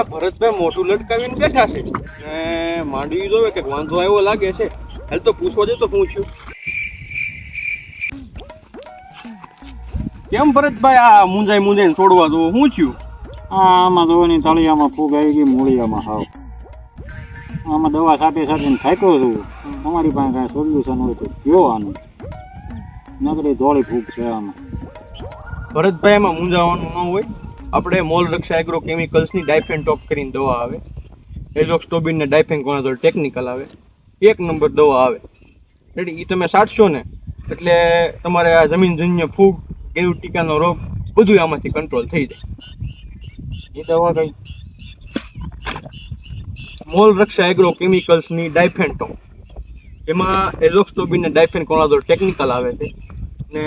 ભરતભાઈ મોટું લટકાવીને બેઠા છે ને માંડવી જોવે કે વાંધો આવ્યો લાગે છે. હાલ તો પૂછવા દે તો પૂછ્યું. કેમ ભરતભાઈ આ મુંજાઈને છોડવા દો, શું થયું? આમાં દવાની તળિયામાં ફૂગ આવી ગઈ, મૂળિયામાં હાવ. આમાં દવા સાથે થાક્યો છું. તમારી પાસે કાંઈ સોલ્યુશન હોય તો કયો આનું. નકરી ધોળી ફૂગ છે આમાં. ભરતભાઈ એમાં મૂંઝાવાનું ન હોય. આપણે મોલ રક્ષા એગ્રો કેમિકલ્સની ડાયફેનટોપ કરીને દવા આવે, એઝોક્સ્ટોબિન ને ડાયફેનકોનાઝોલ ટેકનિકલ આવે, 1 નંબર દવા આવે. રેડી? એ તમે છાંટશો ને એટલે તમારે આ જમીનજન્ય ફૂગ, ગેરુ ટીકાનો રોગ બધું આમાંથી કંટ્રોલ થઈ જાય. એ દવા કઈ? મોલ રક્ષા એગ્રો કેમિકલ્સની ડાયફેનટોપ. એમાં એઝોક્સ્ટોબિન ને ડાયફેનકોનાઝોલ ટેકનિકલ આવે છે ને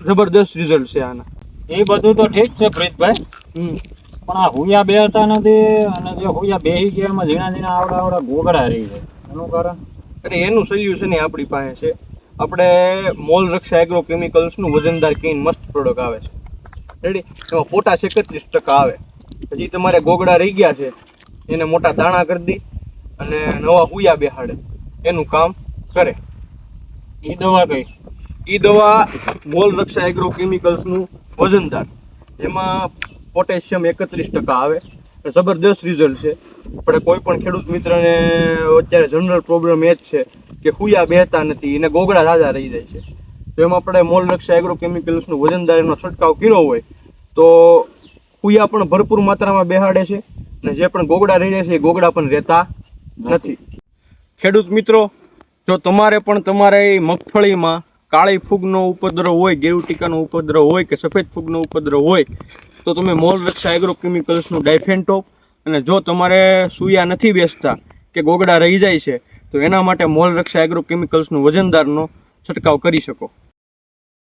જબરદસ્ત રિઝલ્ટ છે આના. એ બધું તો ઠીક છે પ્રીતભાઈ, પણ આ હુયા બેહતા નથી, અને જે હુયા બેહી ગયા એમાં ઝીણા આવડા ગોગડા રહી છે. એનું કારણ? અરે એનું સોલ્યુશન આપણી પાસે છે. આપણે મોલ રક્ષા એગ્રો કેમિકલ્સનું વજનદાર કેન મસ્ત પ્રોડક્ટ આવે છે. રેડી? એમાં પોટાશ 31% આવે. પછી તમારે ગોગડા રહી ગયા છે એને મોટા દાણા કરી દે અને નવા હુયા બેહાડે, એનું કામ કરે. એ દવા કઈ? એ દવા મોલ રક્ષા એગ્રો કેમિકલ્સનું વજનદાર, એમાં પોટેશિયમ 31% આવે. જબરદસ્ત રિઝલ્ટ છે. આપણે કોઈ પણ ખેડૂત મિત્રને અત્યારે જનરલ પ્રોબ્લેમ એ જ છે કે હુયા બેહતા નથી, એને ગોગડા ઝાઝા રહી જાય છે. તો એમાં આપણે મોલ રક્ષા એગ્રો કેમિકલ્સનું વજનદાર એનો છંટકાવ કર્યો હોય તો હુયા પણ ભરપૂર માત્રામાં બેહાડે છે અને જે પણ ગોગડા રહી જાય છે એ ગોગડા પણ રહેતા નથી. ખેડૂત મિત્રો, જો તમારે પણ તમારે મગફળીમાં કાળી ફૂગનો ઉપદ્રવ હોય, ગેરુ ટીકાનો ઉપદ્રવ હોય કે સફેદ ફૂગનો ઉપદ્રવ હોય તો તમે મોલ રક્ષા એગ્રો કેમિકલ્સનું ડાયફેનટોપ, અને જો તમારે સુયા નથી બેસતા કે ગોગડા રહી જાય છે તો એના માટે મોલ રક્ષા એગ્રો કેમિકલ્સનું વજનદારનો છંટકાવ કરી શકો.